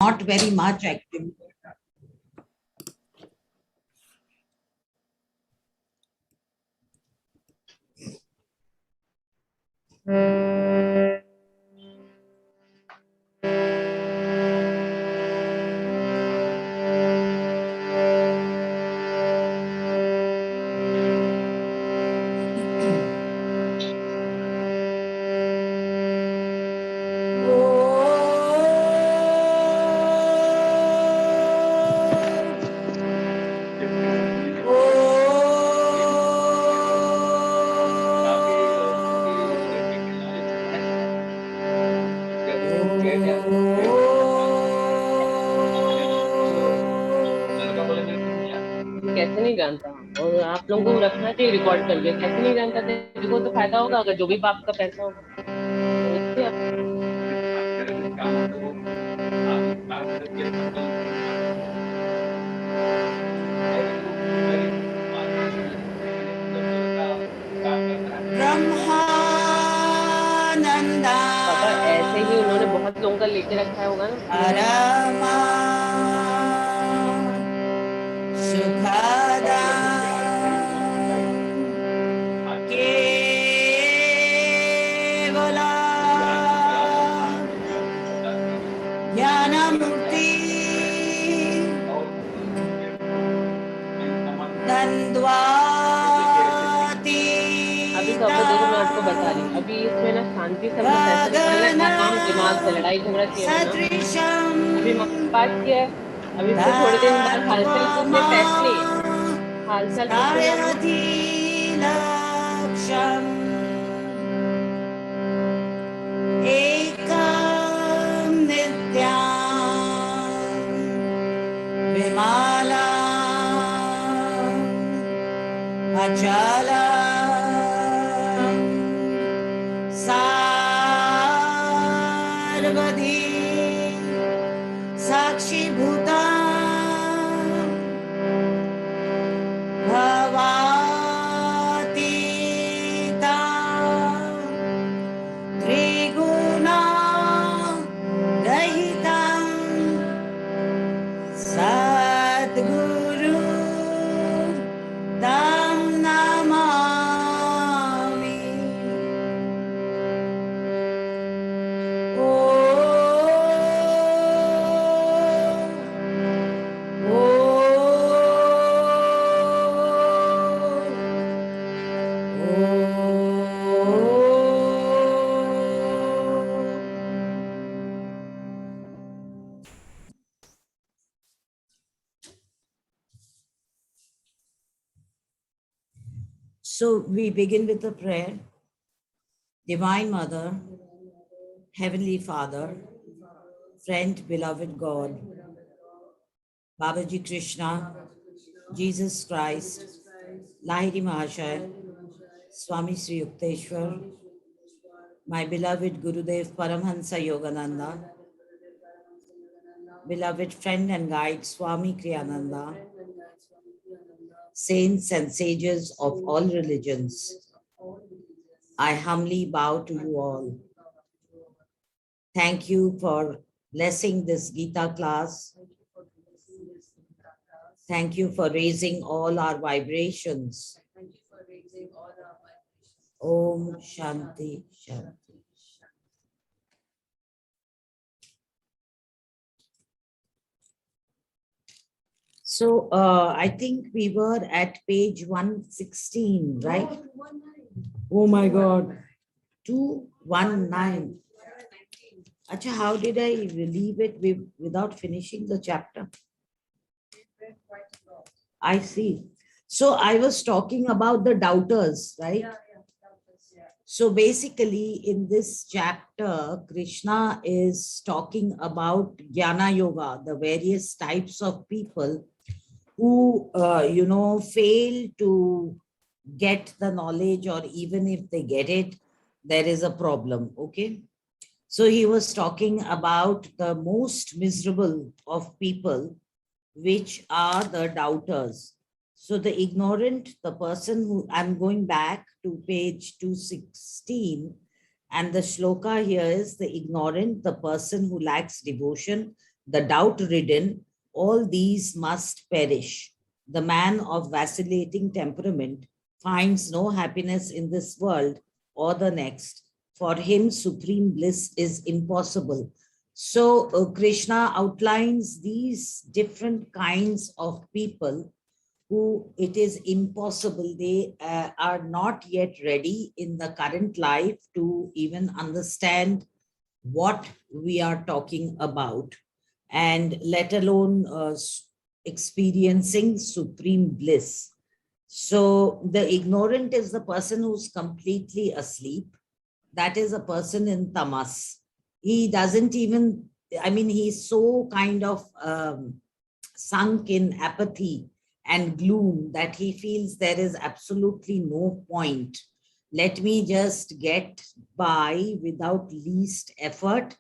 Not very much actually. कैसे नहीं जानता। और आप लोगों को रखना चाहिए रिकॉर्ड करके। कैसे नहीं जानता थे? देखो तो फायदा होगा अगर जो भी बाप का पैसा होगा तो इससे ब्रह्मानंदा पापा ऐसे ही उन्होंने बहुत लोगों का लेके रखा होगा ना। परमा सुखदा केवला ज्ञानमूर्ति अभी तो द्वंद्वातीता अब देखो मैं आपको बता रही हूँ, अभी इसमें ना शांति से हमको पैसा निकालना है, ना गगना काम दिमाग से लड़ाई झगड़ा किए बिना। सदृशम अभी पाठ किया है, अभी फिर थोड़े दिन बाद हालचाल पूछने पैसे नहीं है। हालचाल पूछने जाऊंगी स्थायति लक्ष्यम् एकं नित्यां विमाला अचला सार्वधी साक्षीभूता भवातीता त्रिगुणा रहितं सद्गुरु तं नमामि। ओ So we begin with a prayer. Divine Mother, Heavenly Father, friend, beloved God, Babaji Krishna, Jesus Christ, Lahiri Mahashaya, Swami Sri Yukteswar, my beloved Gurudev Paramhansa Yogananda, beloved friend and guide Swami Kriyananda, saints and sages of all religions, I humbly bow to you all. Thank you for blessing this Gita class. Thank you for raising all our vibrations. Om Shanti Shanti. So I think we were at page 116, right? Oh my God, 219. Acha, how did I leave it without finishing the chapter? I see. So I was talking about the doubters, right? So basically in this chapter, Krishna is talking about Jnana Yoga, the various types of people who, fail to get the knowledge, or even if they get it, there is a problem, okay? So he was talking about the most miserable of people, which are the doubters. So the ignorant, the person who, I'm going back to page 216, and the shloka here is the ignorant, the person who lacks devotion, the doubt-ridden, all these must perish. The man of vacillating temperament finds no happiness in this world or the next. For him, supreme bliss is impossible. So Krishna outlines these different kinds of people who it is impossible, they are not yet ready in the current life to even understand what we are talking about, and let alone experiencing supreme bliss. So the ignorant is the person who's completely asleep. That is a person in tamas. He doesn't even, I mean, he's so kind of sunk in apathy and gloom that he feels there is absolutely no point. Let me just get by without least effort.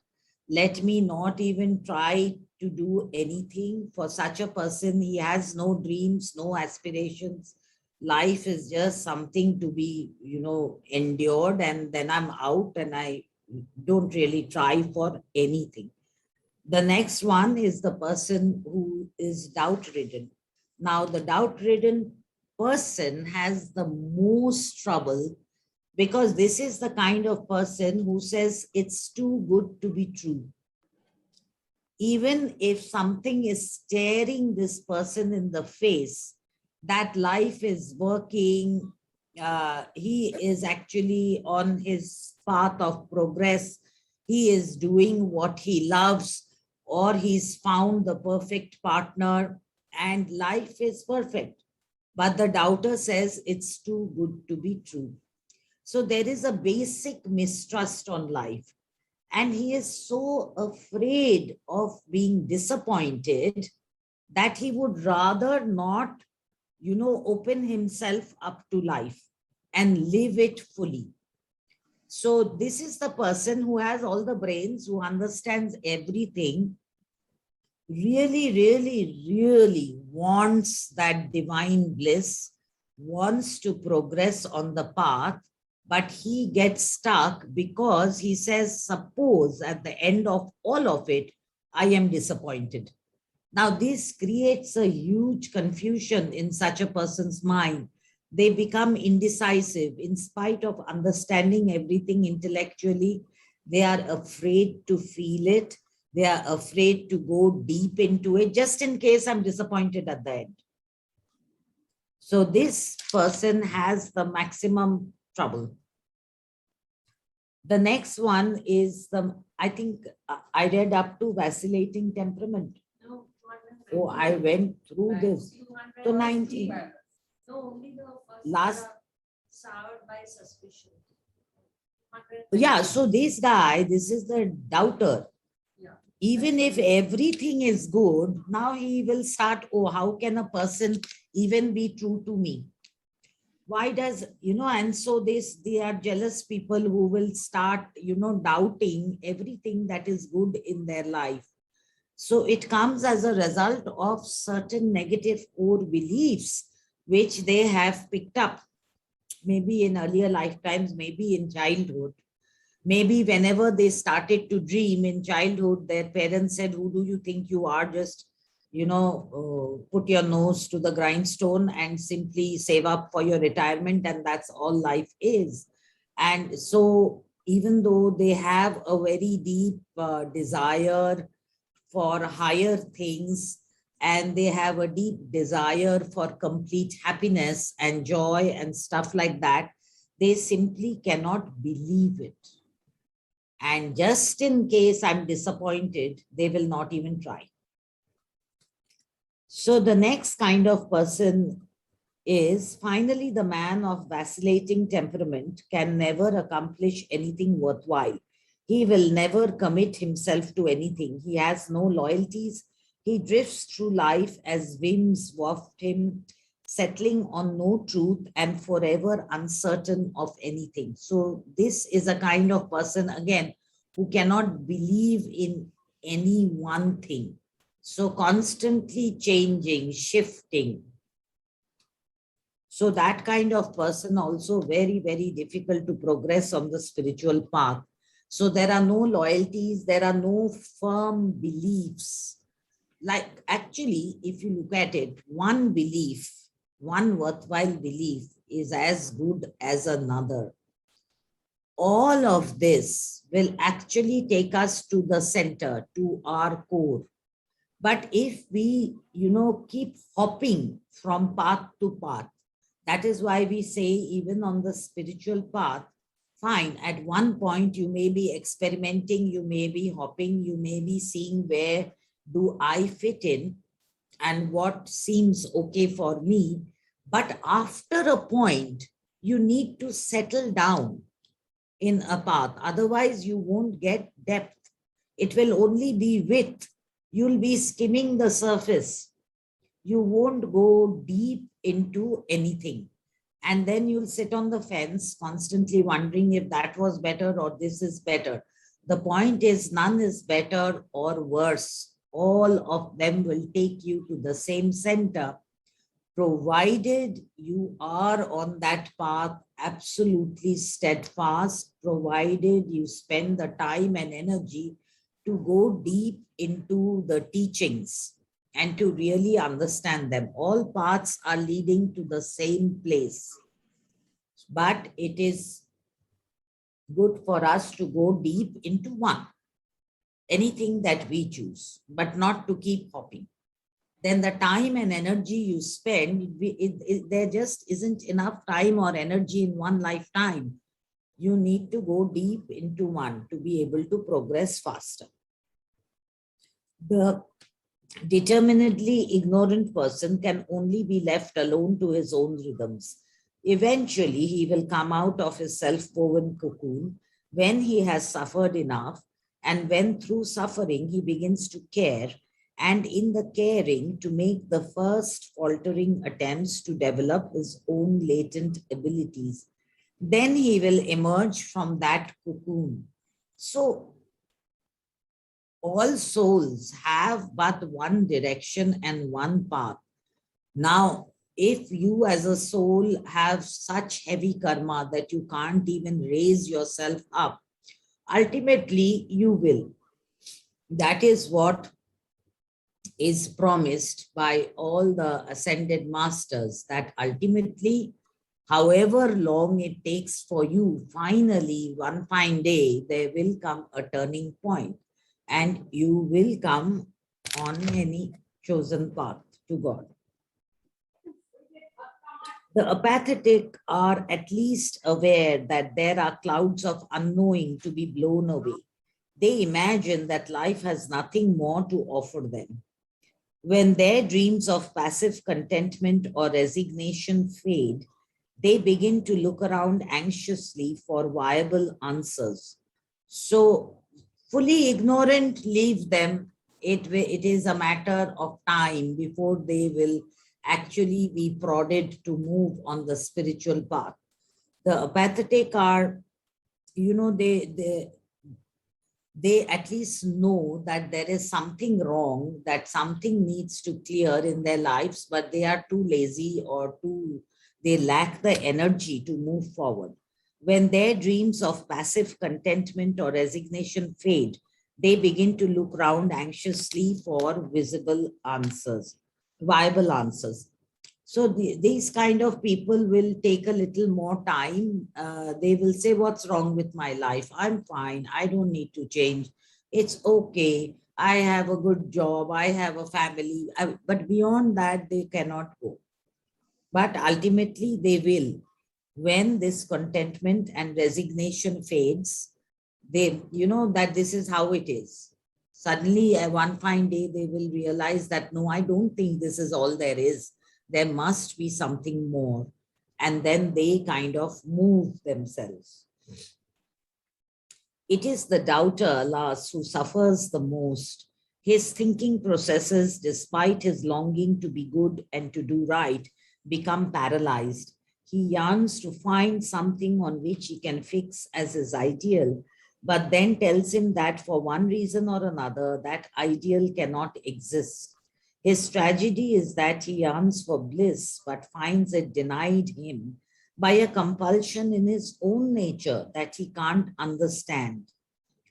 Let me not even try to do anything. For such a person, he has no dreams, no aspirations. Life is just something to be, endured, and then I'm out and I don't really try for anything. The next one is the person who is doubt-ridden. Now, the doubt-ridden person has the most trouble because this is the kind of person who says it's too good to be true. Even if something is staring this person in the face, that life is working, he is actually on his path of progress, he is doing what he loves, or he's found the perfect partner and life is perfect. But the doubter says it's too good to be true. So there is a basic mistrust on life. And he is so afraid of being disappointed that he would rather not, open himself up to life and live it fully. So this is the person who has all the brains, who understands everything, really, really, really wants that divine bliss, wants to progress on the path, but he gets stuck because he says, suppose at the end of all of it, I am disappointed. Now, this creates a huge confusion in such a person's mind. They become indecisive in spite of understanding everything intellectually. They are afraid to feel it. They are afraid to go deep into it, just in case I'm disappointed at the end. So this person has the maximum trouble. The next one is I think I read up to vacillating temperament. No, Oh, I went through this. To 19. No, only the first Last. soured by suspicion. Yeah, so this guy, this is the doubter. Yeah. Even if everything is good, now he will start, oh, how can a person even be true to me? Why does, and so they are jealous people who will start, doubting everything that is good in their life. So it comes as a result of certain negative core beliefs, which they have picked up, maybe in earlier lifetimes, maybe in childhood. Maybe whenever they started to dream in childhood, their parents said, who do you think you are? Just, put your nose to the grindstone and simply save up for your retirement. And that's all life is. And so even though they have a very deep desire for higher things, and they have a deep desire for complete happiness and joy and stuff like that, they simply cannot believe it. And just in case I'm disappointed, they will not even try. So the next kind of person is finally the man of vacillating temperament can never accomplish anything worthwhile. He will never commit himself to anything. He has no loyalties. He drifts through life as whims waft him, settling on no truth and forever uncertain of anything. So this is a kind of person, again, who cannot believe in any one thing. So constantly changing, shifting. So that kind of person also very, very difficult to progress on the spiritual path. So there are no loyalties, there are no firm beliefs. Like actually, if you look at it, one belief, one worthwhile belief is as good as another. All of this will actually take us to the center, to our core. But if we, keep hopping from path to path, that is why we say even on the spiritual path, fine, at one point you may be experimenting, you may be hopping, you may be seeing where do I fit in and what seems okay for me. But after a point, you need to settle down in a path. Otherwise, you won't get depth. It will only be width. You'll be skimming the surface. You won't go deep into anything. And then you'll sit on the fence constantly wondering if that was better or this is better. The point is none is better or worse. All of them will take you to the same center, provided you are on that path absolutely steadfast, provided you spend the time and energy to go deep into the teachings and to really understand them. All paths are leading to the same place, but it is good for us to go deep into one, anything that we choose, but not to keep hopping. Then the time and energy you spend, there just isn't enough time or energy in one lifetime. You need to go deep into one to be able to progress faster. The determinedly ignorant person can only be left alone to his own rhythms. Eventually, he will come out of his self-woven cocoon when he has suffered enough, and when through suffering he begins to care, and in the caring to make the first faltering attempts to develop his own latent abilities. Then he will emerge from that cocoon. So all souls have but one direction and one path. Now, if you as a soul have such heavy karma that you can't even raise yourself up, ultimately you will. That is what is promised by all the ascended masters, that ultimately, however long it takes for you, finally, one fine day, there will come a turning point and you will come on any chosen path to God. The apathetic are at least aware that there are clouds of unknowing to be blown away. They imagine that life has nothing more to offer them. When their dreams of passive contentment or resignation fade, they begin to look around anxiously for viable answers. So, fully ignorant, leave them. It is a matter of time before they will actually be prodded to move on the spiritual path. The apathetic are, they at least know that there is something wrong, that something needs to clear in their lives, but they are too lazy or they lack the energy to move forward. When their dreams of passive contentment or resignation fade, they begin to look around anxiously for visible answers, viable answers. So these kind of people will take a little more time. They will say, what's wrong with my life? I'm fine. I don't need to change. It's okay. I have a good job. I have a family. But beyond that, they cannot go. But ultimately, they will. When this contentment and resignation fades, they, that this is how it is. Suddenly, one fine day, they will realize that, no, I don't think this is all there is. There must be something more. And then they kind of move themselves. It is the doubter, alas, who suffers the most. His thinking processes, despite his longing to be good and to do right, become paralyzed. He yearns to find something on which he can fix as his ideal, but then tells him that for one reason or another, that ideal cannot exist. His tragedy is that he yearns for bliss but finds it denied him by a compulsion in his own nature that he can't understand.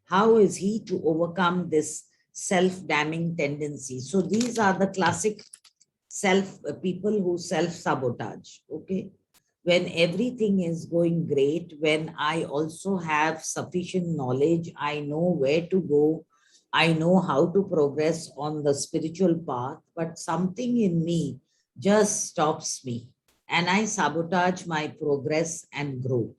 How is he to overcome this self-damning tendency? So these are the classic people who self-sabotage, okay? When everything is going great, when I also have sufficient knowledge, I know where to go, I know how to progress on the spiritual path, but something in me just stops me and I sabotage my progress and growth.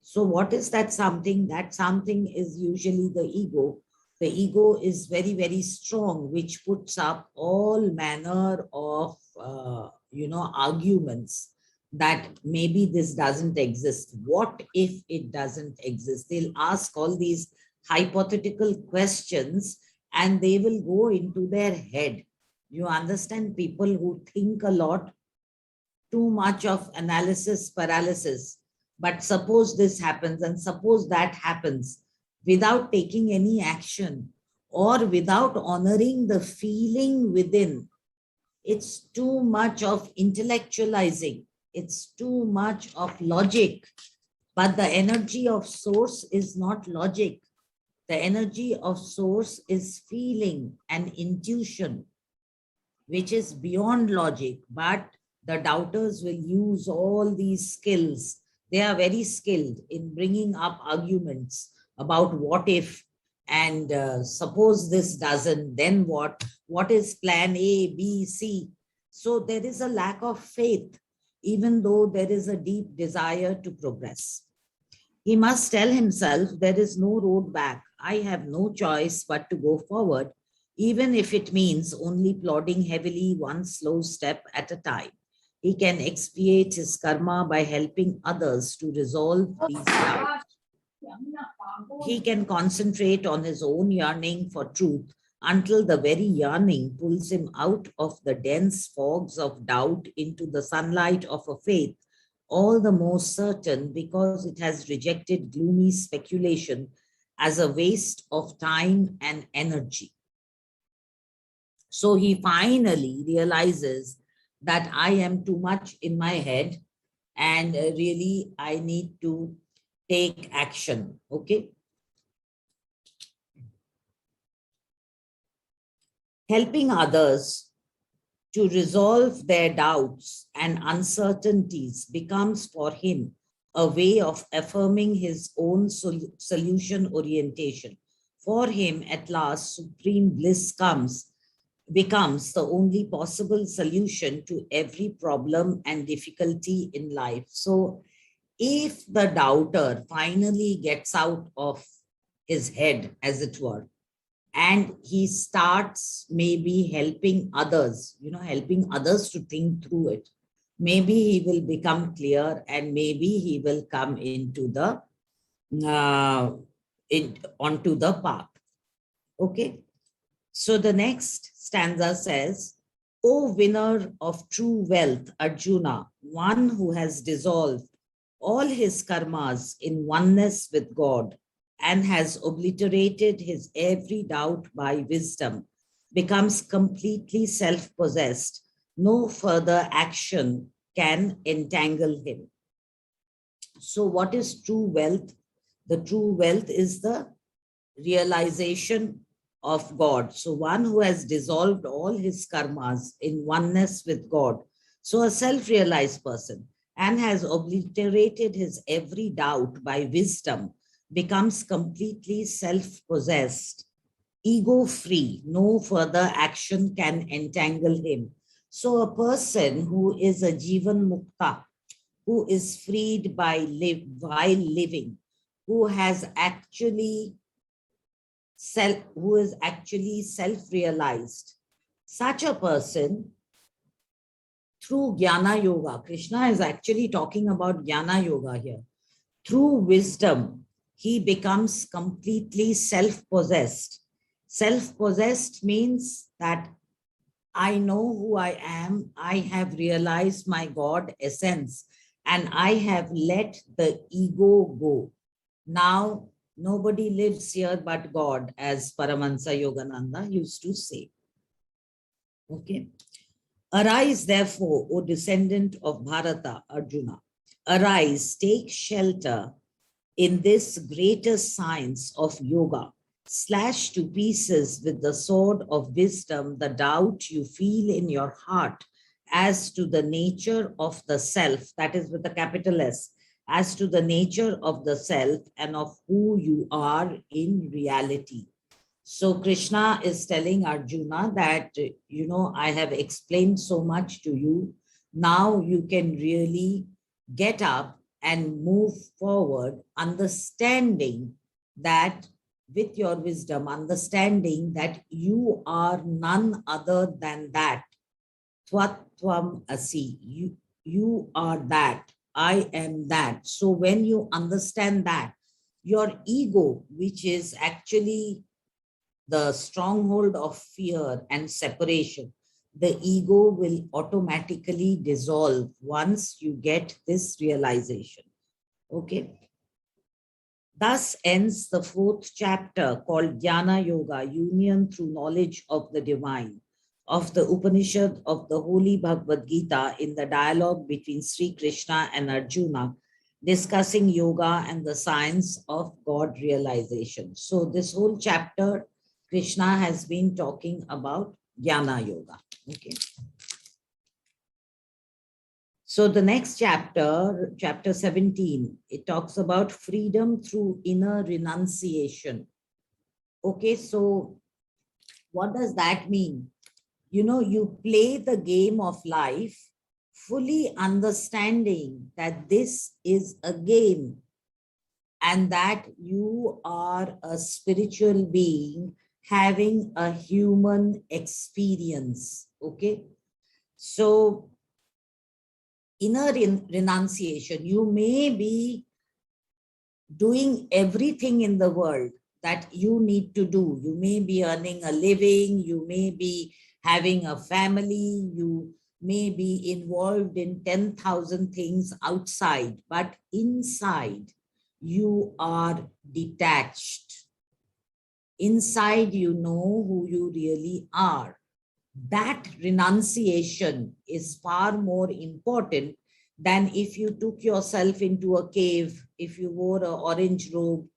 So what is that something? That something is usually the ego. The ego is very, very strong, which puts up all manner of, arguments that maybe this doesn't exist. What if it doesn't exist? They'll ask all these hypothetical questions and they will go into their head. You understand, people who think a lot, too much of analysis paralysis. But suppose this happens and suppose that happens without taking any action or without honoring the feeling within. It's too much of intellectualizing. It's too much of logic. But the energy of source is not logic. The energy of source is feeling and intuition, which is beyond logic. But the doubters will use all these skills. They are very skilled in bringing up arguments about what if, and suppose this doesn't, then what is plan A, B, C? So there is a lack of faith, even though there is a deep desire to progress. He must tell himself there is no road back. I have no choice but to go forward, even if it means only plodding heavily one slow step at a time. He can expiate his karma by helping others to resolve these doubts. He can concentrate on his own yearning for truth until the very yearning pulls him out of the dense fogs of doubt into the sunlight of a faith, all the more certain because it has rejected gloomy speculation as a waste of time and energy. So he finally realizes that I am too much in my head and really I need to take action. Okay. Helping others to resolve their doubts and uncertainties becomes for him a way of affirming his own solution orientation. For him, at last, supreme bliss becomes the only possible solution to every problem and difficulty in life. So if the doubter finally gets out of his head, as it were, and he starts maybe helping others, helping others to think through it, maybe he will become clear and maybe he will come into the onto the path. Okay. So the next stanza says, O winner of true wealth, Arjuna, one who has dissolved all his karmas in oneness with God and has obliterated his every doubt by wisdom, becomes completely self-possessed. No further action can entangle him. So what is true wealth? The true wealth is the realization of God. So one who has dissolved all his karmas in oneness with God. So a self-realized person and has obliterated his every doubt by wisdom becomes completely self-possessed, ego-free. No further action can entangle him. So a person who is a Jivan Mukta, who is freed while living, who is actually self-realized, such a person, through Jnana Yoga, Krishna is actually talking about Jnana Yoga here, through wisdom, he becomes completely self-possessed. Self-possessed means that I know who I am, I have realized my God essence, and I have let the ego go. Now, nobody lives here but God, as Paramahansa Yogananda used to say. Okay. Arise, therefore, O descendant of Bharata, Arjuna. Arise, take shelter in this greatest science of yoga. Slash to pieces with the sword of wisdom the doubt you feel in your heart as to the nature of the self, that is with the capital S, as to the nature of the self and of who you are in reality. So Krishna is telling Arjuna that, I have explained so much to you. Now you can really get up and move forward, understanding that with your wisdom, understanding that you are none other than that. Tvatvam asi. You are that. I am that. So when you understand that, your ego, which is actually the stronghold of fear and separation, the ego will automatically dissolve once you get this realization. Okay. Thus ends the 4th chapter called Jnana Yoga, union through knowledge of the divine, of the Upanishad of the Holy Bhagavad Gita in the dialogue between Sri Krishna and Arjuna, discussing yoga and the science of God realization. So this whole chapter, Krishna has been talking about Jnana Yoga. Okay. So the next chapter, chapter 17, it talks about freedom through inner renunciation. Okay, so what does that mean? You play the game of life fully understanding that this is a game and that you are a spiritual being having a human experience. Okay, so inner renunciation, you may be doing everything in the world that you need to do. You may be earning a living, you may be having a family, you may be involved in 10,000 things outside, but inside you are detached. Inside you know who you really are. That renunciation is far more important than if you took yourself into a cave, if you wore an orange robe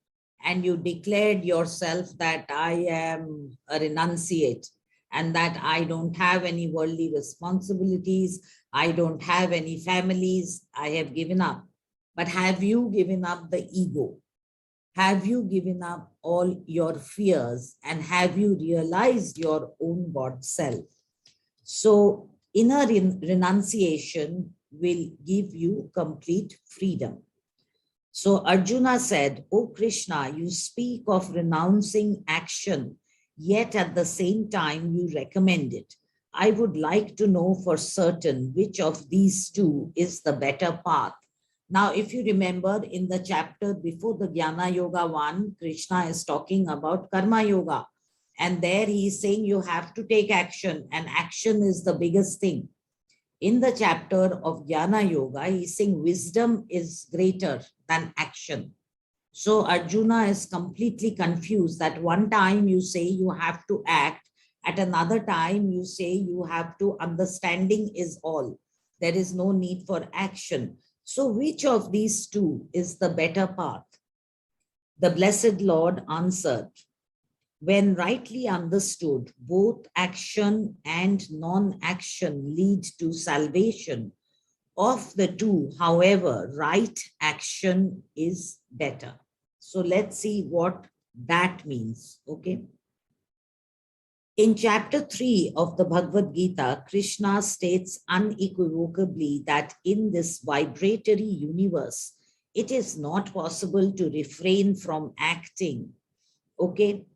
and you declared yourself that I am a renunciate and that I don't have any worldly responsibilities, I don't have any families, I have given up. But have you given up the ego? Have you given up all your fears and have you realized your own God self? So inner renunciation will give you complete freedom. So Arjuna said, "O Krishna, you speak of renouncing action, yet at the same time you recommend it. I would like to know for certain which of these two is the better path." Now, if you remember in the chapter before the Jnana Yoga one, Krishna is talking about Karma Yoga. And there he is saying you have to take action, and action is the biggest thing. In the chapter of Jnana Yoga, he is saying wisdom is greater than action. So Arjuna is completely confused that one time you say you have to act, at another time you say you have to, understanding is all. There is no need for action. So which of these two is the better path? The Blessed Lord answered, when rightly understood, both action and non-action lead to salvation. Of the two, however, right action is better. So let's see what that means. Okay. In chapter 3 of the Bhagavad Gita, Krishna states unequivocally that in this vibratory universe, it is not possible to refrain from acting. Okay.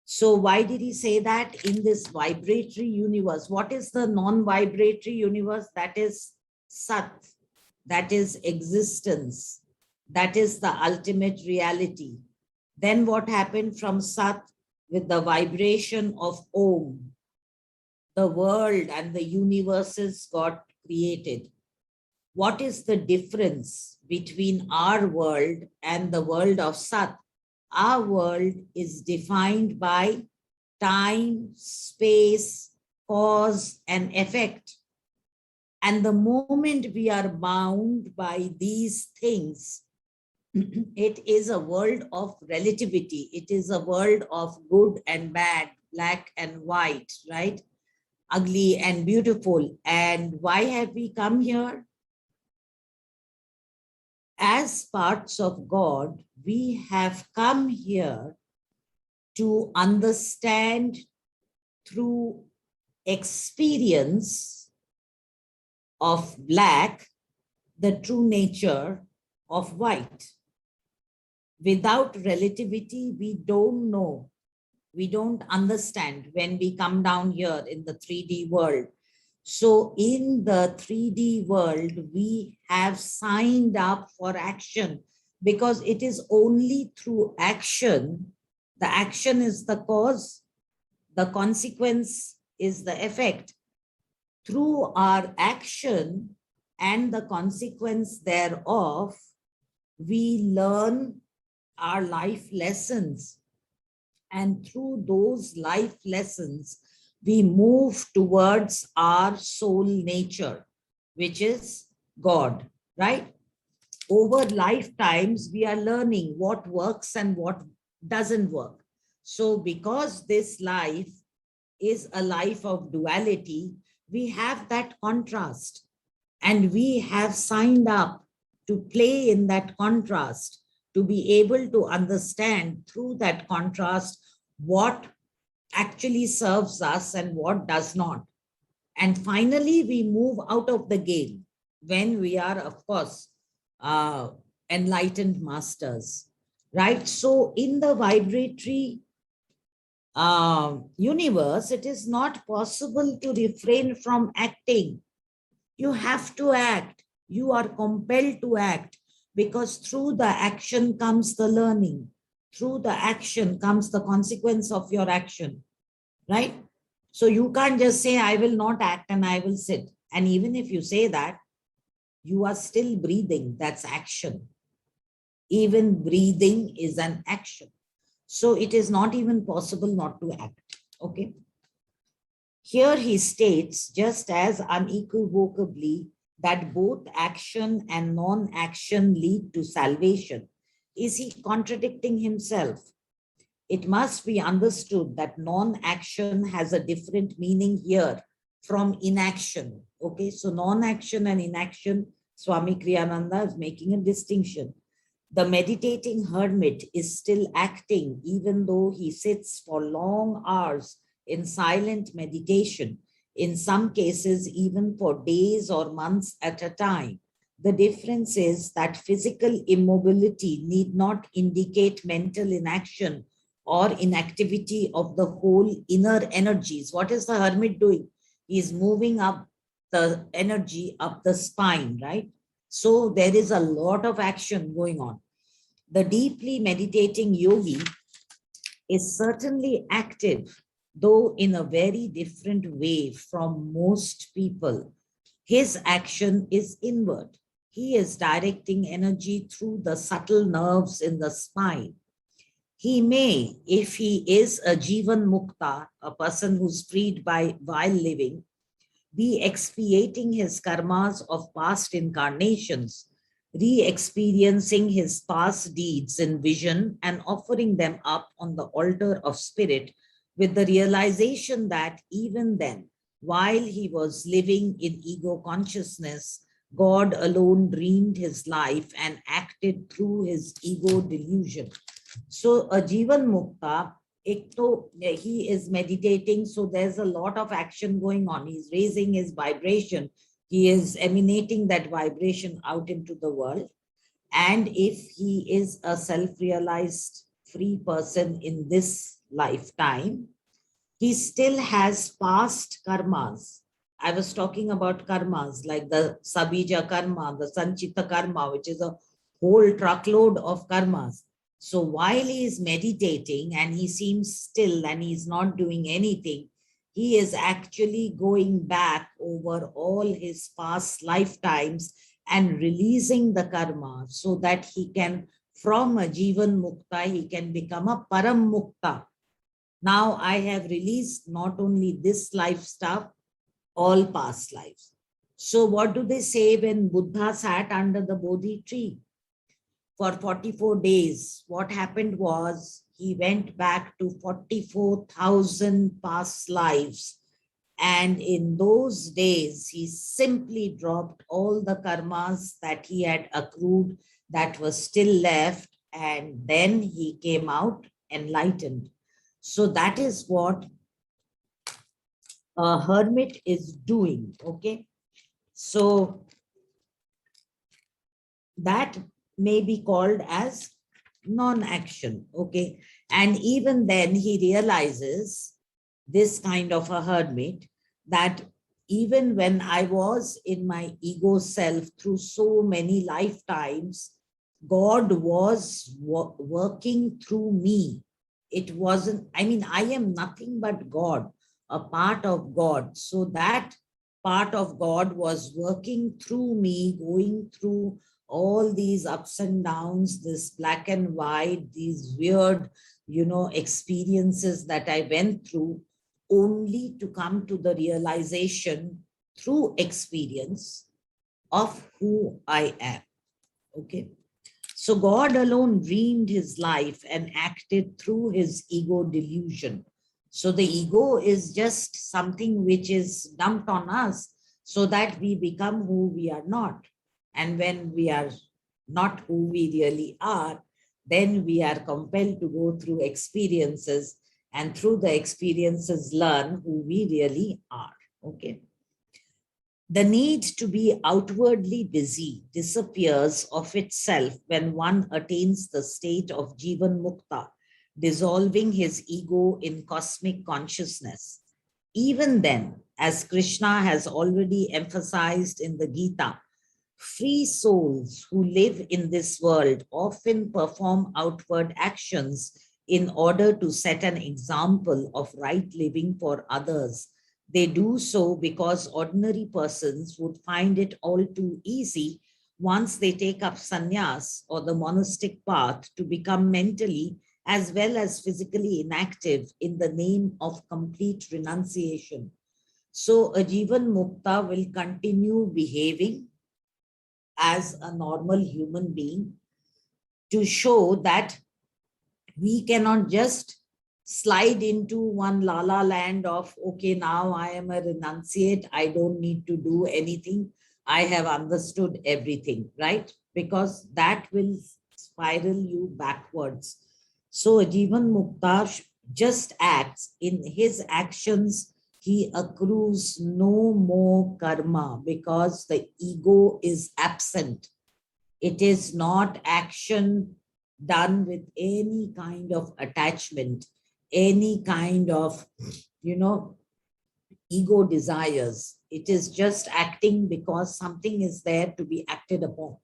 So why did he say that? In this vibratory universe, what is the non-vibratory universe? That is Sat, that is existence, that is the ultimate reality. Then what happened from Sat with the vibration of Om? The world and the universes got created. What is the difference between our world and the world of Sat? Our world is defined by time, space, cause and effect. And the moment we are bound by these things, it is a world of relativity. It is a world of good and bad, black and white, right? Ugly and beautiful. And why have we come here? As parts of God, we have come here to understand through experience of black the true nature of white. Without relativity, we don't know, we don't understand when we come down here in the 3D world. So in the 3D world, we have signed up for action, because it is only through action, the action is the cause, the consequence is the effect. Through our action and the consequence thereof, we learn our life lessons. And through those life lessons, we move towards our soul nature, which is God, right? Over lifetimes, we are learning what works and what doesn't work. So because this life is a life of duality, we have that contrast, and we have signed up to play in that contrast, to be able to understand through that contrast what actually serves us and what does not. And finally, we move out of the game when we are, of course, enlightened masters, right? So in the vibratory universe, it is not possible to refrain from acting. You have to act. You are compelled to act, because through the action comes the learning. Through the action comes the consequence of your action, right? So you can't just say, I will not act and I will sit. And even if you say that, you are still breathing. That's action. Even breathing is an action. So it is not even possible not to act. Okay. Here he states, just as unequivocally, that both action and non-action lead to salvation. Is he contradicting himself? It must be understood that non-action has a different meaning here from inaction. Okay, so non-action and inaction, Swami Kriyananda is making a distinction. The meditating hermit is still acting, even though he sits for long hours in silent meditation, in some cases even for days or months at a time. The difference is that physical immobility need not indicate mental inaction or inactivity of the whole inner energies. What is the hermit doing? He is moving up the energy up the spine, right? So there is a lot of action going on. The deeply meditating yogi is certainly active, though in a very different way from most people. His action is inward. He is directing energy through the subtle nerves in the spine. He may, if he is a Jivan Mukta, a person who's freed by while living, be expiating his karmas of past incarnations, re-experiencing his past deeds in vision and offering them up on the altar of spirit, with the realization that even then, while he was living in ego consciousness, God alone dreamed his life and acted through his ego delusion. So a Jivan Mukta, he is meditating, so there's a lot of action going on. He's raising his vibration. He is emanating that vibration out into the world. And if he is a self-realized free person in this lifetime, he still has past karmas. I was talking about karmas like the Sabija karma, the Sanchita karma, which is a whole truckload of karmas. So while he is meditating and he seems still and he's not doing anything, he is actually going back over all his past lifetimes and releasing the karma so that he can, from a Jivan Mukta, he can become a Param Mukta. Now I have released not only this life stuff, all past lives. So what do they say when Buddha sat under the Bodhi tree for 44 days? What happened was he went back to 44,000 past lives. And in those days, he simply dropped all the karmas that he had accrued that was still left. And then he came out enlightened. So that is what a hermit is doing. Okay. So that may be called as non-action. Okay. And even then he realizes, this kind of a hermit, that even when I was in my ego self through so many lifetimes, God was working through me. It wasn't, I mean, I am nothing but God, a part of God. So that part of God was working through me, going through all these ups and downs, this black and white, these weird, experiences that I went through, only to come to the realization through experience of who I am. Okay. So God alone dreamed his life and acted through his ego delusion. So the ego is just something which is dumped on us so that we become who we are not. And when we are not who we really are, then we are compelled to go through experiences, and through the experiences learn who we really are. Okay. The need to be outwardly busy disappears of itself when one attains the state of Jivan Mukta, dissolving his ego in cosmic consciousness. Even then, as Krishna has already emphasized in the Gita, free souls who live in this world often perform outward actions in order to set an example of right living for others. They do so because ordinary persons would find it all too easy once they take up sannyas or the monastic path to become mentally as well as physically inactive in the name of complete renunciation. So a Jivan Mukta will continue behaving as a normal human being to show that we cannot just slide into one la land of, okay, now I am a renunciate, I don't need to do anything, I have understood everything, right? Because that will spiral you backwards. So a Jivan Mukta just acts. In his actions, he accrues no more karma because the ego is absent. It is not action done with any kind of attachment, any kind of, ego desires. It is just acting because something is there to be acted upon.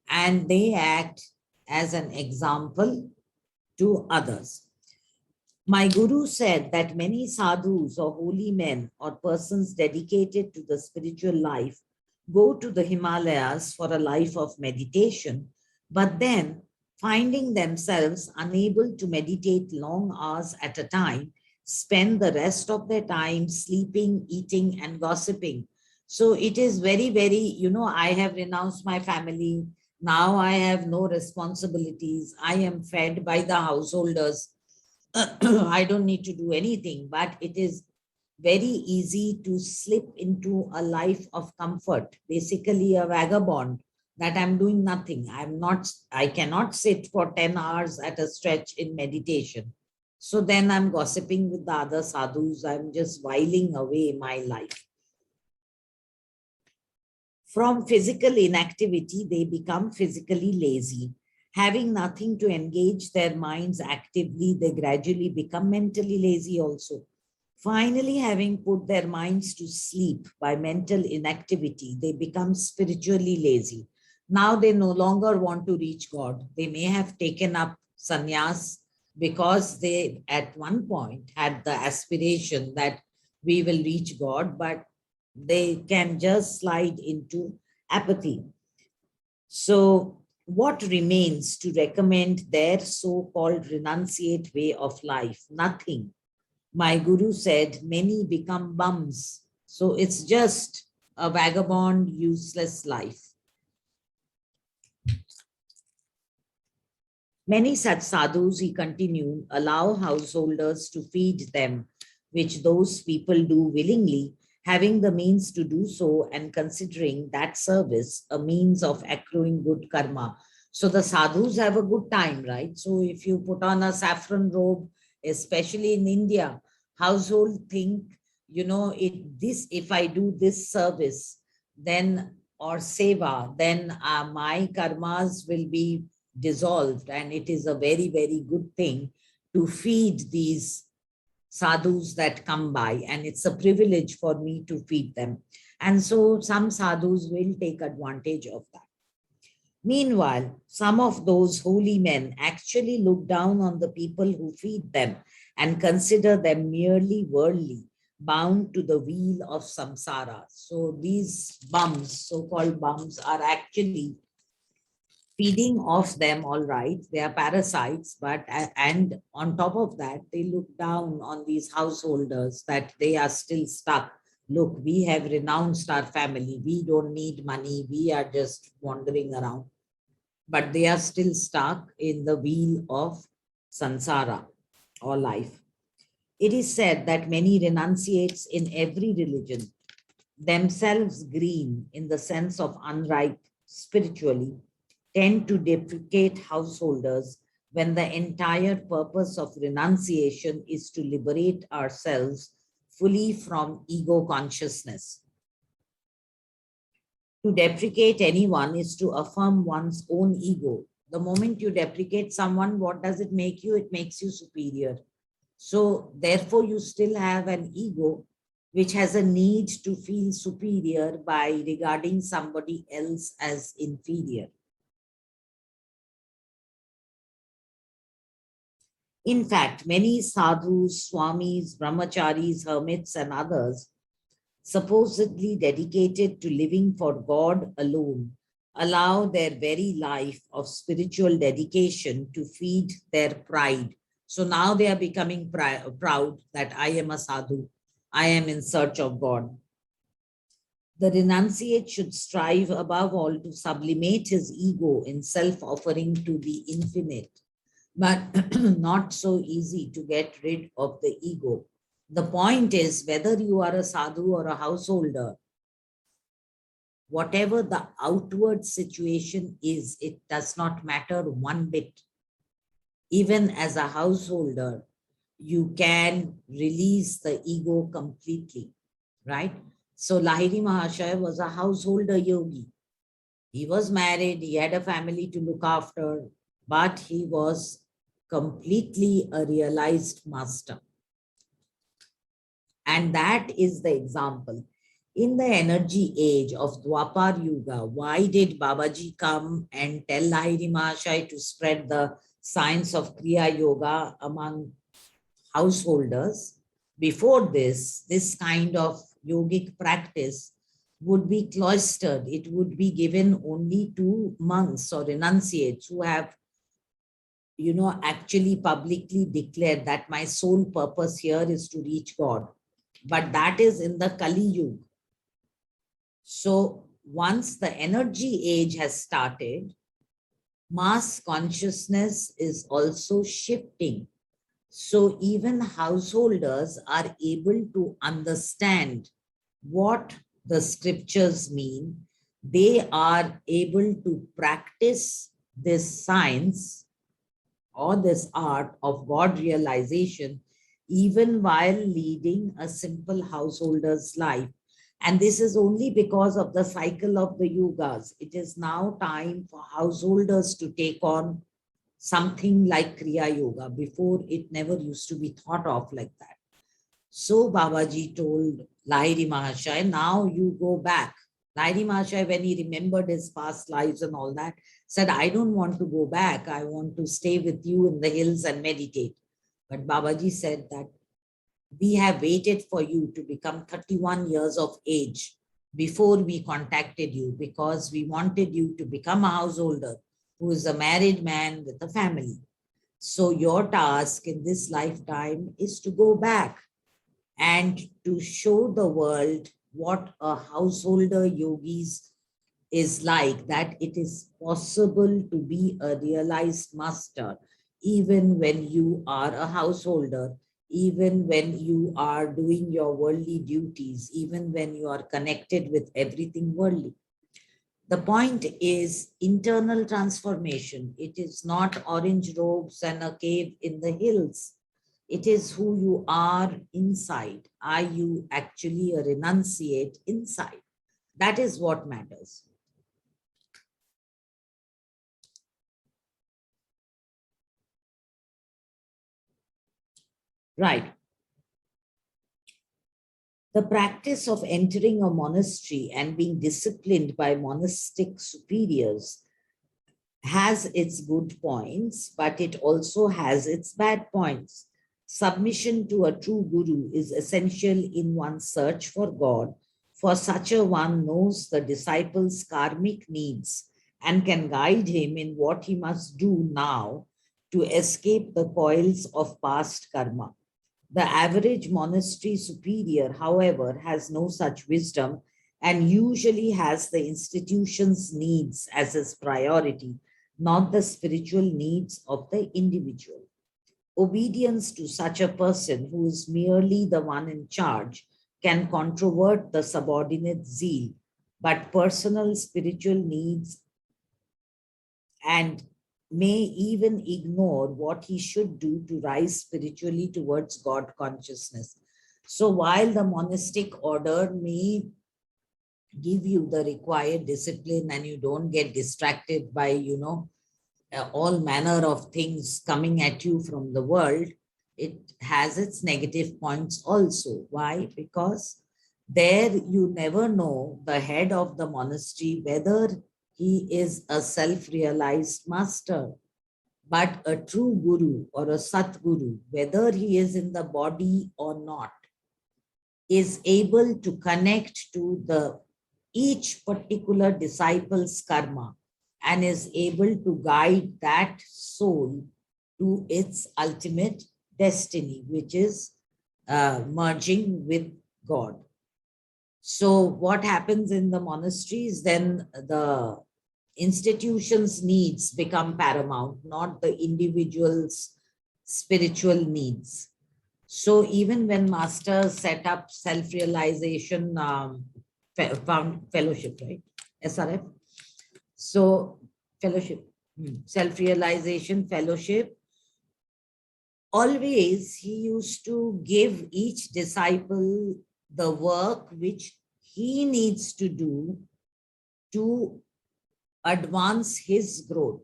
And they act as an example to others. My guru said that many sadhus or holy men or persons dedicated to the spiritual life go to the Himalayas for a life of meditation, but then finding themselves unable to meditate long hours at a time, spend the rest of their time sleeping, eating, and gossiping. So it is very, very, I have renounced my family. Now I have no responsibilities. I am fed by the householders. I don't need to do anything, but it is very easy to slip into a life of comfort, basically a vagabond, that I'm doing nothing. I cannot sit for 10 hours at a stretch in meditation. So then I'm gossiping with the other sadhus. I'm just whiling away my life. From physical inactivity, they become physically lazy. Having nothing to engage their minds actively, they gradually become mentally lazy also. Finally, having put their minds to sleep by mental inactivity, they become spiritually lazy. Now they no longer want to reach God. They may have taken up sannyas because they at one point had the aspiration that we will reach God, but they can just slide into apathy. So what remains to recommend their so-called renunciate way of life? Nothing. My guru said, many become bums. So it's just a vagabond, useless life. Many such sadhus, he continued, allow householders to feed them, which those people do willingly, having the means to do so and considering that service a means of accruing good karma. So the sadhus have a good time, right? So if you put on a saffron robe, especially in India, household think, if I do this service, then or seva, then my karmas will be dissolved, and it is a very, very good thing to feed these sadhus that come by, and it's a privilege for me to feed them. And so some sadhus will take advantage of that. Meanwhile, some of those holy men actually look down on the people who feed them and consider them merely worldly, bound to the wheel of samsara. So these bums, so-called bums, are actually feeding off them, all right. They are parasites, but and on top of that, they look down on these householders that they are still stuck. Look, we have renounced our family. We don't need money. We are just wandering around. But they are still stuck in the wheel of sansara or life. It is said that many renunciates in every religion, themselves green in the sense of unripe spiritually, tend to deprecate householders when the entire purpose of renunciation is to liberate ourselves fully from ego consciousness. To deprecate anyone is to affirm one's own ego. The moment you deprecate someone, what does it make you? It makes you superior. So therefore, you still have an ego which has a need to feel superior by regarding somebody else as inferior. In fact, many sadhus, swamis, brahmacharis, hermits, and others, supposedly dedicated to living for God alone, allow their very life of spiritual dedication to feed their pride. So now they are becoming proud that I am a sadhu, I am in search of God. The renunciate should strive above all to sublimate his ego in self-offering to the infinite, but not so easy to get rid of the ego. The point is, whether you are a sadhu or a householder, whatever the outward situation is, it does not matter one bit. Even as a householder, you can release the ego completely, right? So Lahiri Mahashaya was a householder yogi. He was married, he had a family to look after, but he was completely a realized master. And that is the example. In the energy age of Dwapar Yuga, why did Babaji come and tell Lahiri Mahashaya to spread the science of Kriya Yoga among householders? Before this kind of yogic practice would be cloistered. It would be given only to monks or renunciates who have, actually publicly declared that my sole purpose here is to reach God. But that is in the Kali Yuga. So once the energy age has started, mass consciousness is also shifting. So even householders are able to understand what the scriptures mean. They are able to practice this science or this art of God realization even while leading a simple householder's life. And this is only because of the cycle of the yugas. It is now time for householders to take on something like Kriya Yoga. Before, it never used to be thought of like that. So Babaji told Lahiri Mahashaya, now you go back. Lahiri Mahashaya, when he remembered his past lives and all that, said, I don't want to go back. I want to stay with you in the hills and meditate. But Babaji said that we have waited for you to become 31 years of age before we contacted you, because we wanted you to become a householder who is a married man with a family. So your task in this lifetime is to go back and to show the world what a householder yogis is like, that it is possible to be a realized master even when you are a householder, even when you are doing your worldly duties, even when you are connected with everything worldly. The point is internal transformation. It is not orange robes and a cave in the hills. It is who you are inside. Are you actually a renunciate inside? That is what matters. Right. The practice of entering a monastery and being disciplined by monastic superiors has its good points, but it also has its bad points. Submission to a true guru is essential in one's search for God, for such a one knows the disciple's karmic needs and can guide him in what he must do now to escape the coils of past karma. The average monastery superior, however, has no such wisdom and usually has the institution's needs as his priority, not the spiritual needs of the individual. Obedience to such a person who is merely the one in charge can controvert the subordinate zeal, but personal spiritual needs and may even ignore what he should do to rise spiritually towards God consciousness. So while the monastic order may give you the required discipline and you don't get distracted by, all manner of things coming at you from the world, it has its negative points also. Why? Because there you never know the head of the monastery whether he is a self-realized master, but a true guru or a satguru, whether he is in the body or not, is able to connect to the each particular disciple's karma and is able to guide that soul to its ultimate destiny, which is merging with God. So what happens in the monasteries, then the institution's needs become paramount, not the individual's spiritual needs. So even when masters set up self-realization fellowship, right? SRF. So fellowship, self-realization fellowship, always he used to give each disciple the work which he needs to do to advance his growth.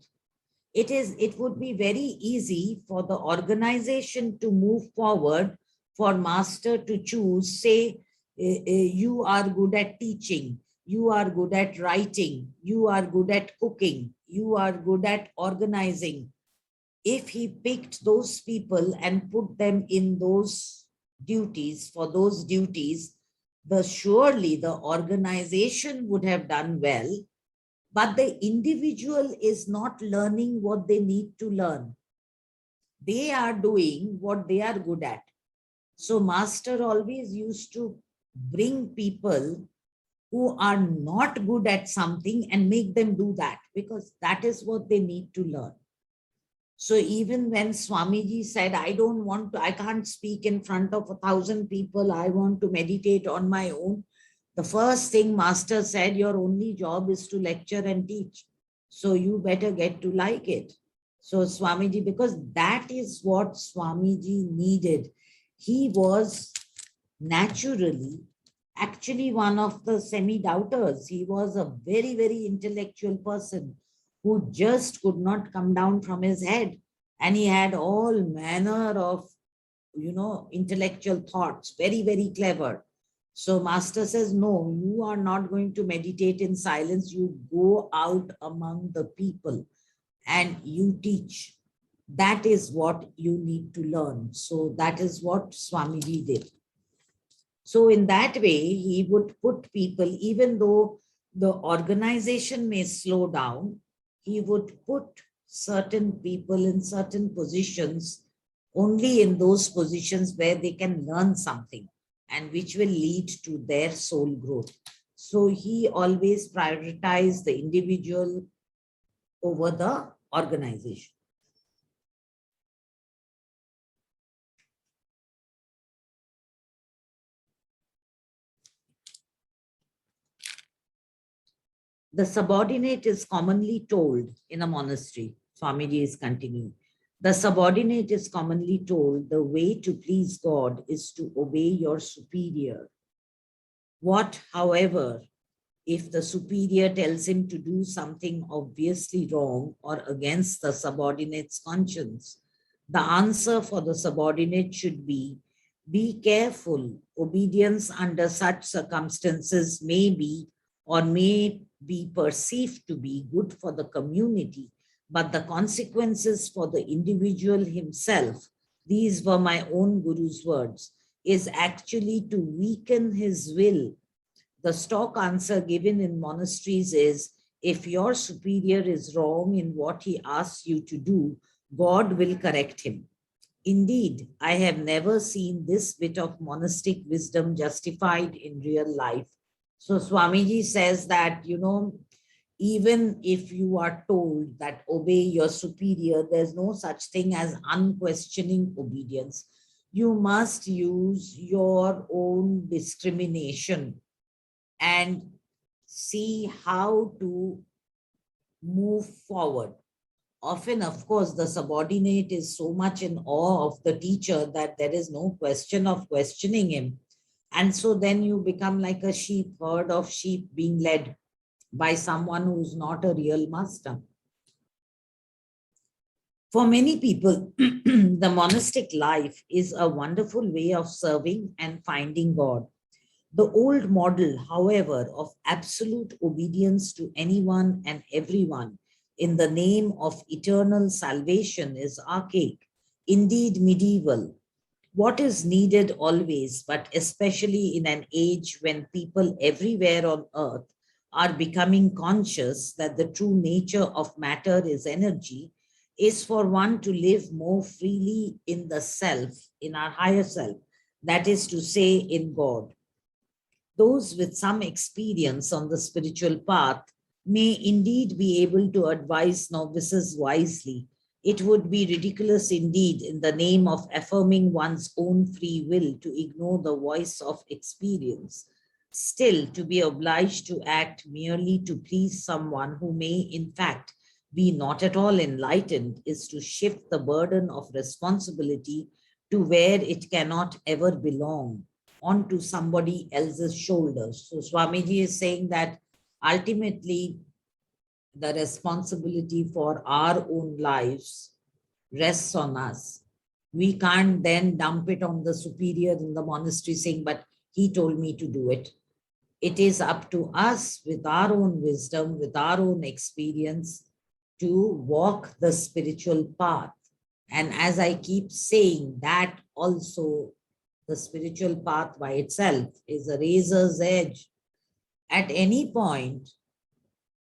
It would be very easy for the organization to move forward, for master to choose, say, you are good at teaching, you are good at writing, you are good at cooking, you are good at organizing. If he picked those people and put them in those duties, for those duties, surely the organization would have done well, but the individual is not learning what they need to learn. They are doing what they are good at. So master always used to bring people who are not good at something and make them do that, because that is what they need to learn. So even when Swamiji said, I can't speak in front of 1,000 people, I want to meditate on my own, the first thing master said, your only job is to lecture and teach. So you better get to like it. So Swamiji, because that is what Swamiji needed. He was naturally actually one of the semi-doubters. He was a very, very intellectual person who just could not come down from his head. And he had all manner of, intellectual thoughts, very, very clever. So master says, no, you are not going to meditate in silence. You go out among the people and you teach. That is what you need to learn. So that is what Swamiji did. So in that way, he would put people, even though the organization may slow down, he would put certain people in certain positions, only in those positions where they can learn something and which will lead to their soul growth. So he always prioritized the individual over the organization. The subordinate is commonly told in a monastery, Swamiji is continuing. The subordinate is commonly told the way to please God is to obey your superior. What, however, if the superior tells him to do something obviously wrong or against the subordinate's conscience? The answer for the subordinate should be careful. Obedience under such circumstances may be or may be perceived to be good for the community, but the consequences for the individual himself, these were my own Guru's words, is actually to weaken his will. The stock answer given in monasteries is, if your superior is wrong in what he asks you to do, God will correct him. Indeed, I have never seen this bit of monastic wisdom justified in real life. So Swamiji says that, even if you are told that obey your superior, there's no such thing as unquestioning obedience. You must use your own discrimination and see how to move forward. Often, of course, the subordinate is so much in awe of the teacher that there is no question of questioning him. And so then you become like a sheep, herd of sheep being led by someone who's not a real master. For many people, the monastic life is a wonderful way of serving and finding God. The old model, however, of absolute obedience to anyone and everyone in the name of eternal salvation is archaic, indeed medieval. What is needed always, but especially in an age when people everywhere on earth are becoming conscious that the true nature of matter is energy, is for one to live more freely in the self, in our higher self, that is to say, in God. Those with some experience on the spiritual path may indeed be able to advise novices wisely. It would be ridiculous indeed, in the name of affirming one's own free will, to ignore the voice of experience. Still, to be obliged to act merely to please someone who may, in fact, be not at all enlightened is to shift the burden of responsibility to where it cannot ever belong, onto somebody else's shoulders. So Swamiji is saying that ultimately the responsibility for our own lives rests on us. We can't then dump it on the superior in the monastery saying, but he told me to do it. It is up to us with our own wisdom, with our own experience, to walk the spiritual path. And as I keep saying, that also the spiritual path by itself is a razor's edge. At any point,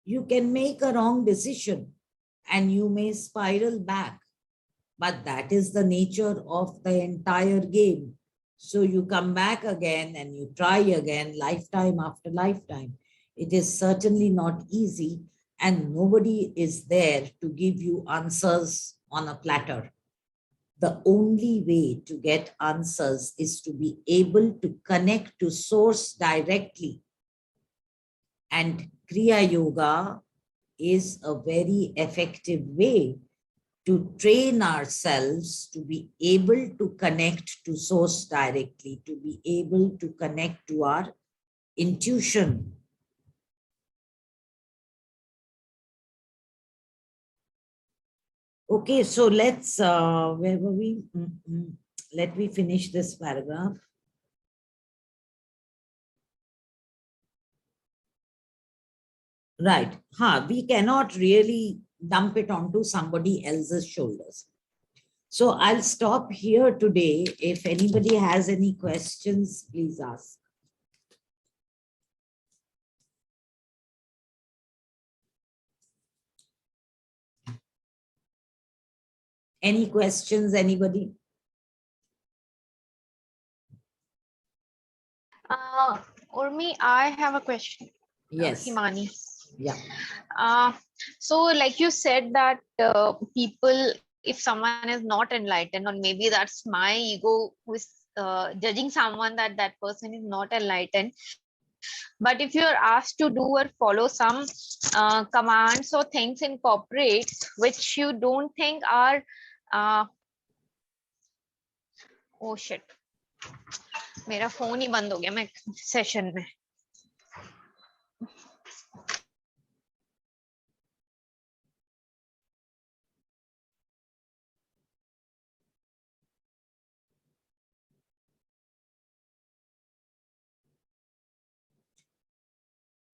you can make a wrong decision and you may spiral back. But that is the nature of the entire game. So you come back again and you try again, lifetime after lifetime. It is certainly not easy, and nobody is there to give you answers on a platter. The only way to get answers is to be able to connect to source directly. And Kriya Yoga is a very effective way to train ourselves to be able to connect to source directly, to be able to connect to our intuition. Okay, so let's, where were we? Let me finish this paragraph. Right. We cannot really dump it onto somebody else's shoulders. So I'll stop here today. If anybody has any questions, please ask. Any questions, anybody? Urmi, I have a question. Yes. Himani. Yeah. So like you said that people, if someone is not enlightened, or maybe that's my ego who is judging someone that that person is not enlightened. But if you're asked to do or follow some commands or things in corporates which you don't think are, oh shit, मेरा phone ही बंद हो गया मैं session में.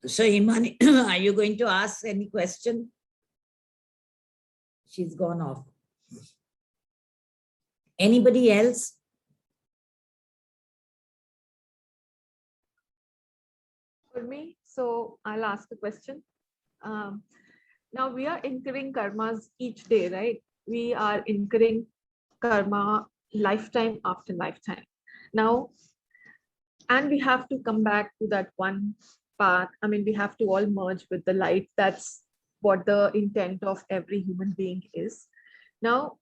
So Imani, are you going to ask any question? She's gone off. Anybody else? For me, so I'll ask a question. Now we are incurring karmas each day, right? We are incurring karma lifetime after lifetime. Now, and we have to come back to that one path. I mean, we have to all merge with the light. That's what the intent of every human being is. Now,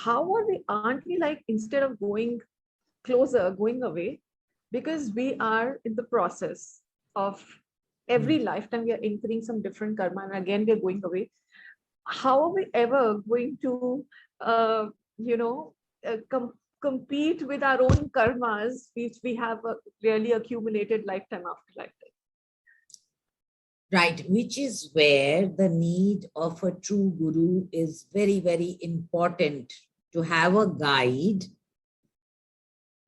aren't we like, instead of going closer, going away, because we are in the process of every lifetime we are incurring some different karma, and again we're going away. How are we ever going to compete with our own karmas which we have really accumulated lifetime after lifetime? Right, which is where the need of a true guru is very, very important. To have a guide,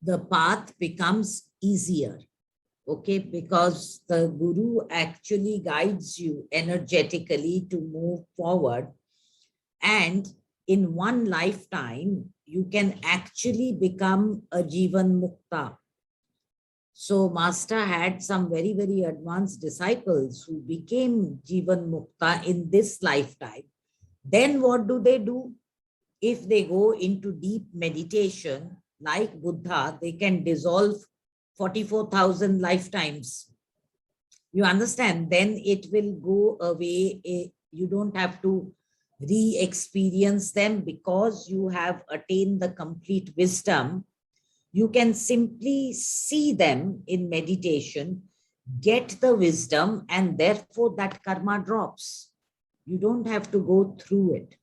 the path becomes easier. Okay, because the guru actually guides you energetically to move forward. And in one lifetime, you can actually become a Jivan Mukta. So Master had some very, very advanced disciples who became Jivan Mukta in this lifetime. Then what do? If they go into deep meditation, like Buddha, they can dissolve 44,000 lifetimes. You understand? Then it will go away. You don't have to re-experience them because you have attained the complete wisdom. You can simply see them in meditation, get the wisdom, and therefore that karma drops. You don't have to go through it.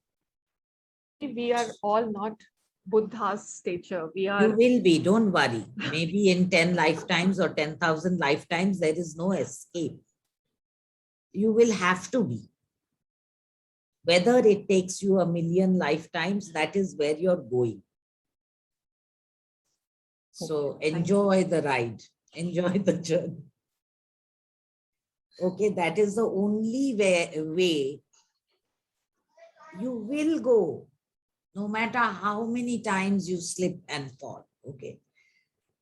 We are all not Buddha's stature. We are. You will be, don't worry. Maybe in 10 lifetimes or 10,000 lifetimes, there is no escape. You will have to be. Whether it takes you 1,000,000 lifetimes, that is where you're going. So enjoy the ride, enjoy the journey. Okay, that is the only way you will go, no matter how many times you slip and fall. Okay.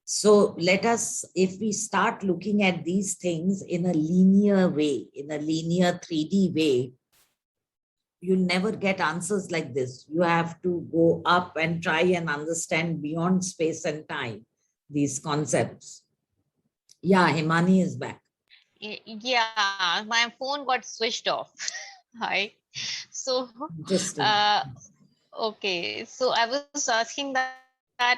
So let us, if we start looking at these things in a linear way, in a linear 3D way, you'll never get answers like this. You have to go up and try and understand beyond space and time, these concepts. Yeah, Himani is back. Yeah, my phone got switched off. Hi. So, Interesting. okay. So I was asking that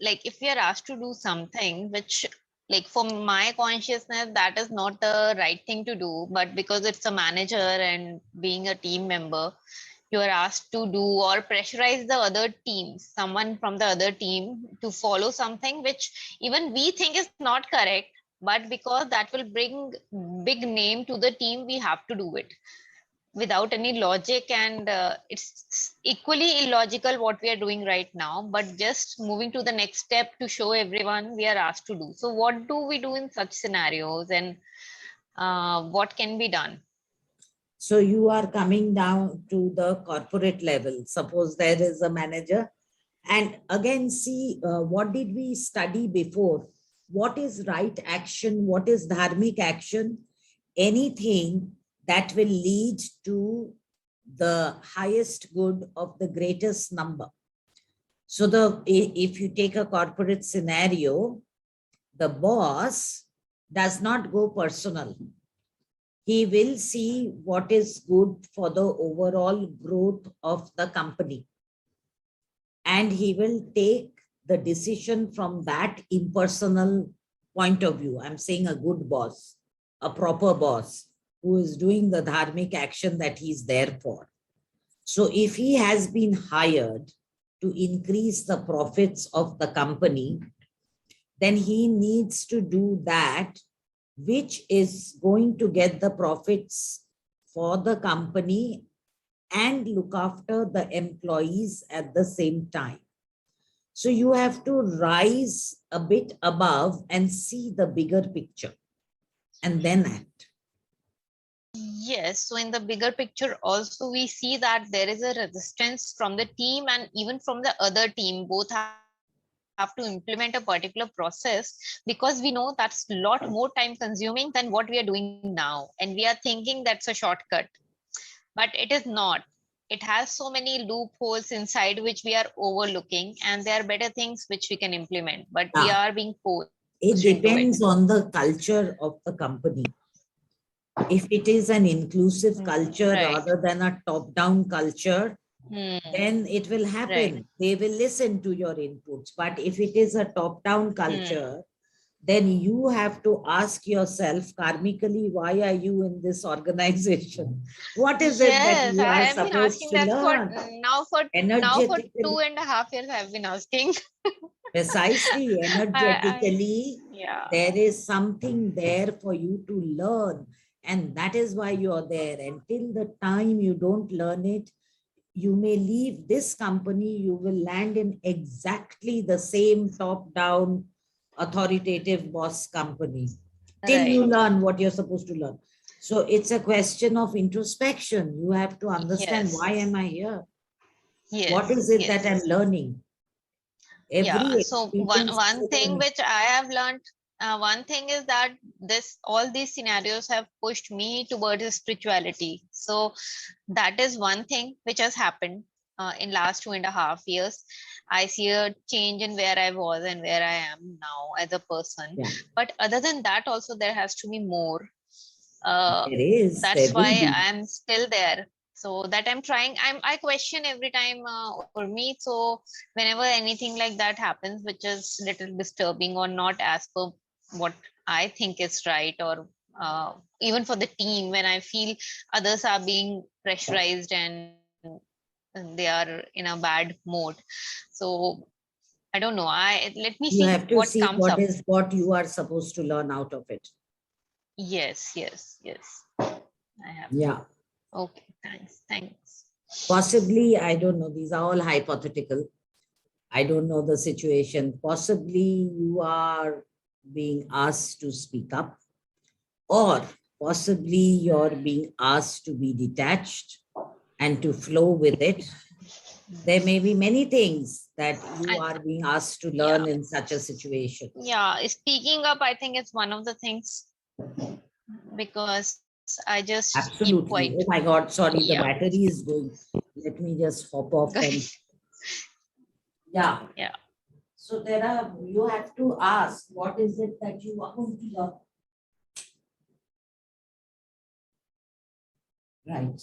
like if we are asked to do something which, like for my consciousness, that is not the right thing to do, but because it's a manager and being a team member, you are asked to do or pressurize the other team, someone from the other team to follow something which even we think is not correct, but because that will bring big name to the team, we have to do it without any logic, and it's equally illogical what we are doing right now, but just moving to the next step to show everyone we are asked to do. So what do we do in such scenarios, and what can be done? So you are coming down to the corporate level. Suppose there is a manager, and again, see, what did we study before? What is right action? What is dharmic action? Anything that will lead to the highest good of the greatest number. So if you take a corporate scenario, the boss does not go personal. He will see what is good for the overall growth of the company. And he will take the decision from that impersonal point of view. I'm saying a good boss, a proper boss who is doing the dharmic action that he's there for. So if he has been hired to increase the profits of the company, then he needs to do that which is going to get the profits for the company and look after the employees at the same time. So you have to rise a bit above and see the bigger picture and then act. Yes, so in the bigger picture also we see that there is a resistance from the team and even from the other team. Both have to implement a particular process because we know that's a lot more time consuming than what we are doing now. And we are thinking that's a shortcut, but it is not. It has so many loopholes inside which we are overlooking, and there are better things which we can implement, but we are being forced. It depends on the culture of the company. If it is an inclusive culture rather than a top-down culture, then it will happen. They will listen to your inputs. But if it is a top-down culture, then you have to ask yourself karmically, why are you in this organization? What is it that you are supposed to learn? Now for 2.5 years I've been asking. Precisely, energetically, there is something there for you to learn. And that is why you are there. Until the time you don't learn it, you may leave this company, you will land in exactly the same top-down authoritative boss company till you learn what you're supposed to learn. So it's a question of introspection. You have to understand, why am I here? What is it that I'm learning? So one thing which I have learned, one thing is that all these scenarios have pushed me towards spirituality. So that is one thing which has happened in last 2.5 years. I see a change in where I was and where I am now as a person. But other than that, also there has to be more. That's why I'm still there. So that I'm trying, I question every time for me. So whenever anything like that happens, which is little disturbing or not as per what I think is right, or even for the team, when I feel others are being pressurized and they are in a bad mode. So I don't know. Let me see what comes up. What you are supposed to learn out of it. Yes. I have. Yeah. Okay, thanks. Possibly, I don't know. These are all hypothetical. I don't know the situation. Possibly you are being asked to speak up, or possibly you're being asked to be detached and to flow with it. There may be many things that you are being asked to learn in such a situation. Yeah, speaking up, I think it's one of the things, because I just absolutely keep quiet. Oh my God, sorry, the battery is going. Let me just hop off and yeah. So you have to ask, what is it that you are going to learn? Right.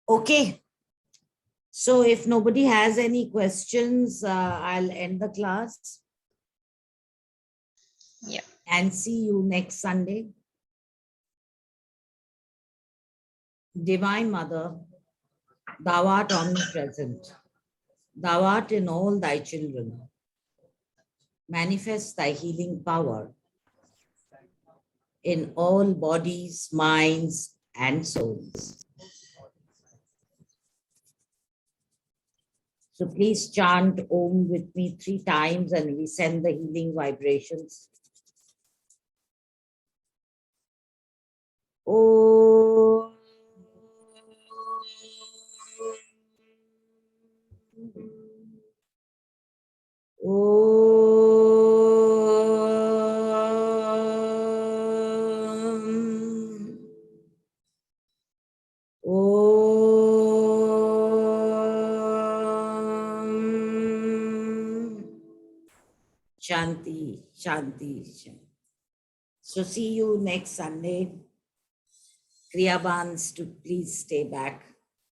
Okay. So if nobody has any questions, I'll end the class. Yeah. And see you next Sunday. Divine Mother, thou art omnipresent. Thou art in all thy children. Manifest thy healing power in all bodies, minds, and souls. So please chant Om with me 3 times and we send the healing vibrations. Om. Om. Shanti, Shanti, Shanti. So see you next Sunday. Kriyabans to please stay back.